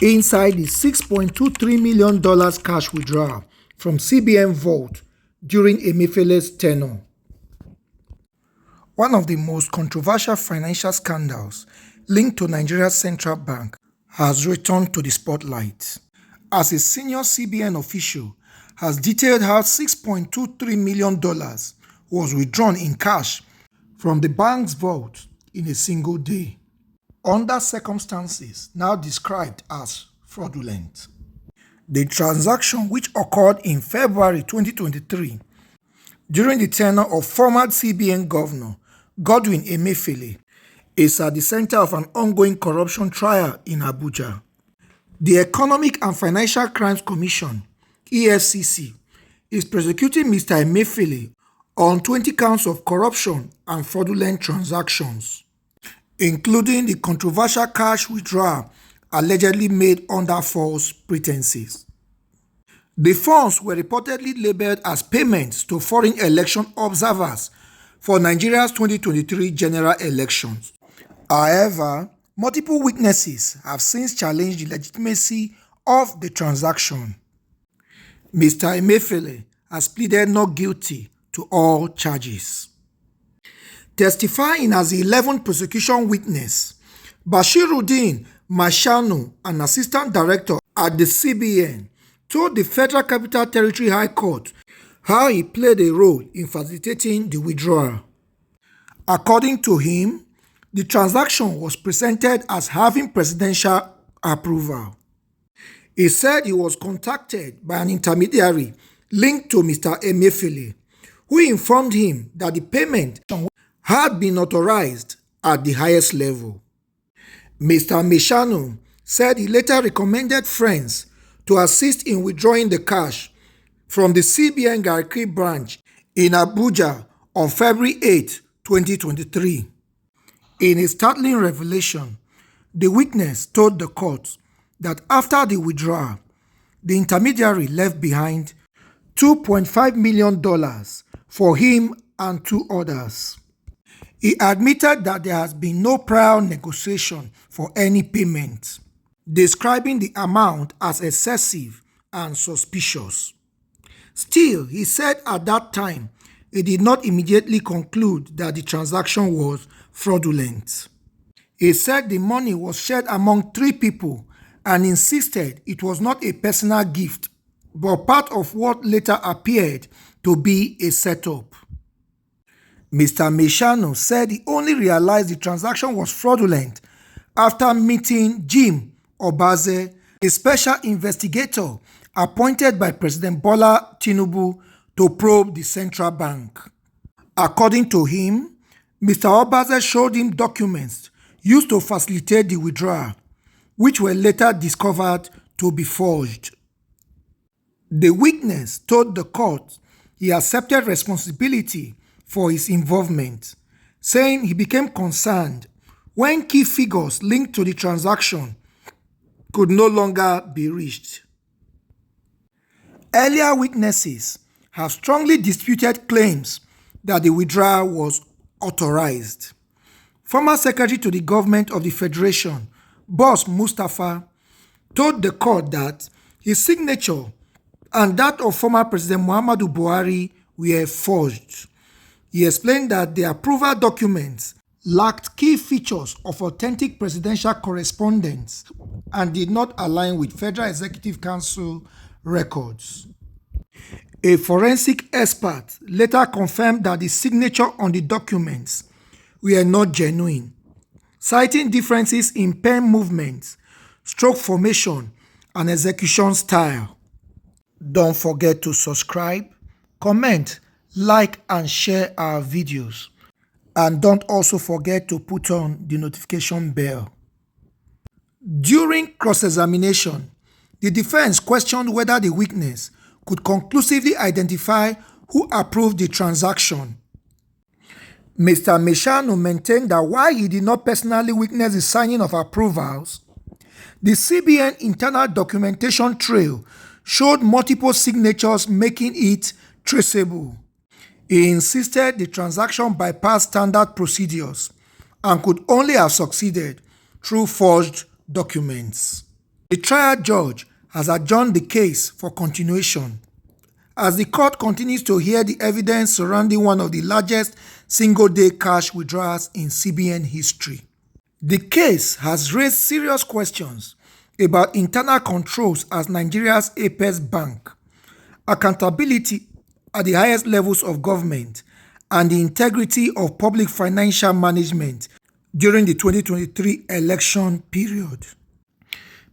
inside the $6.23 million cash withdrawal from CBN vault during Emefiele's tenure. One of the most controversial financial scandals linked to Nigeria's central bank has returned to the spotlight, as a senior CBN official has detailed how $6.23 million was withdrawn in cash from the bank's vault in a single day, under circumstances now described as fraudulent. The transaction, which occurred in February 2023 during the tenure of former CBN Governor Godwin Emefiele, is at the center of an ongoing corruption trial in Abuja. The Economic and Financial Crimes Commission (EFCC) is prosecuting Mr. Emefiele on 20 counts of corruption and fraudulent transactions, including the controversial cash withdrawal allegedly made under false pretenses. The funds were reportedly labeled as payments to foreign election observers for Nigeria's 2023 general elections. However, multiple witnesses have since challenged the legitimacy of the transaction. Mr. Emefiele has pleaded not guilty to all charges. Testifying as the 11th prosecution witness, Bashiruddin Mashanu, an assistant director at the CBN, told the Federal Capital Territory High Court how he played a role in facilitating the withdrawal. According to him, the transaction was presented as having presidential approval. He said he was contacted by an intermediary linked to Mr. Emefiele, who informed him that the payment had been authorized at the highest level. Mr. Meshanu said he later recommended friends to assist in withdrawing the cash from the CBN Garki branch in Abuja on February 8, 2023. In a startling revelation, the witness told the court that after the withdrawal, the intermediary left behind $2.5 million for him and two others. He admitted that there has been no prior negotiation for any payment, describing the amount as excessive and suspicious. Still, he said at that time, he did not immediately conclude that the transaction was fraudulent. He said the money was shared among 3 people and insisted it was not a personal gift, but part of what later appeared to be a setup. Mr. Meshanu said he only realized the transaction was fraudulent after meeting Jim Obaze, a special investigator appointed by President Bola Tinubu to probe the central bank. According to him, Mr. Obaze showed him documents used to facilitate the withdrawal, which were later discovered to be forged. The witness told the court he accepted responsibility for his involvement, saying he became concerned when key figures linked to the transaction could no longer be reached. Earlier witnesses have strongly disputed claims that the withdrawal was authorized. Former Secretary to the Government of the Federation, Boss Mustapha, told the court that his signature and that of former President Muhammadu Buhari were forged. He explained that the approval documents lacked key features of authentic presidential correspondence and did not align with Federal Executive Council records. A forensic expert later confirmed that the signature on the documents were not genuine, citing differences in pen movements, stroke formation, and execution style. Don't forget to subscribe, comment, like, and share our videos. And don't also forget to put on the notification bell. During cross-examination, the defense questioned whether the witness could conclusively identify who approved the transaction. Mr. Meshanu maintained that while he did not personally witness the signing of approvals, the CBN internal documentation trail showed multiple signatures, making it traceable. He insisted the transaction bypassed standard procedures and could only have succeeded through forged documents. The trial judge has adjourned the case for continuation as the court continues to hear the evidence surrounding one of the largest single-day cash withdrawals in CBN history. The case has raised serious questions about internal controls as Nigeria's apex bank, accountability at the highest levels of government, and the integrity of public financial management during the 2023 election period.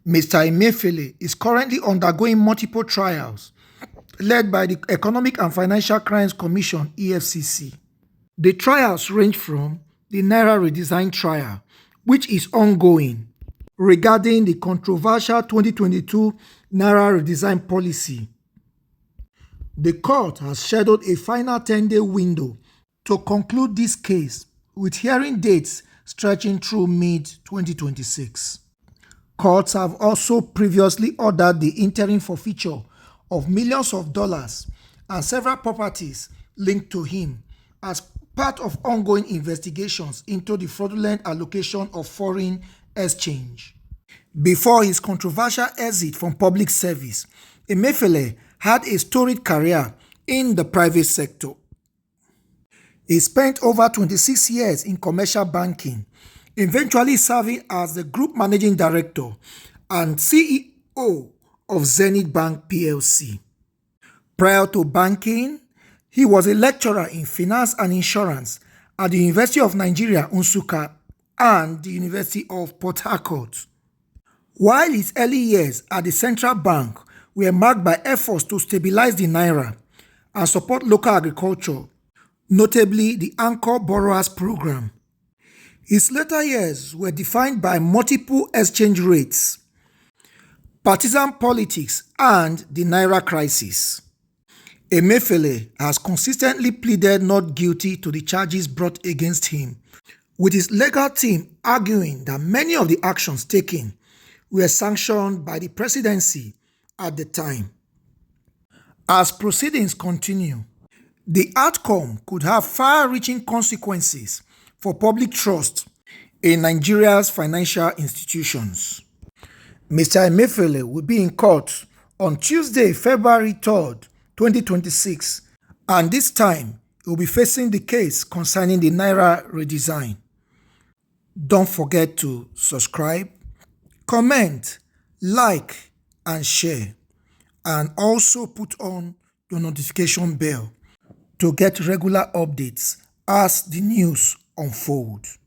Mr. Emefiele is currently undergoing multiple trials led by the Economic and Financial Crimes Commission (EFCC). The trials range from the Naira redesign trial, which is ongoing, regarding the controversial 2022 Naira redesign policy. The court has scheduled a final 10-day window to conclude this case, with hearing dates stretching through mid-2026. Courts have also previously ordered the interim forfeiture of millions of dollars and several properties linked to him as part of ongoing investigations into the fraudulent allocation of foreign exchange. Before his controversial exit from public service, Emefiele had a storied career in the private sector. He spent over 26 years in commercial banking, eventually serving as the group managing director and CEO of Zenith Bank plc. Prior to banking, he was a lecturer in finance and insurance at the University of Nigeria, Nsukka, and the University of Port Harcourt. While his early years at the central bank were marked by efforts to stabilize the naira and support local agriculture, notably the Anchor Borrowers Program, his later years were defined by multiple exchange rates, partisan politics, and the naira crisis. Emefiele has consistently pleaded not guilty to the charges brought against him, with his legal team arguing that many of the actions taken were sanctioned by the presidency at the time. As proceedings continue, the outcome could have far-reaching consequences for public trust in Nigeria's financial institutions. Mr. Emefiele will be in court on Tuesday, February 3rd, 2026, and this time he will be facing the case concerning the Naira redesign. Don't forget to subscribe, comment, like, and share, and also put on the notification bell to get regular updates as the news unfolds.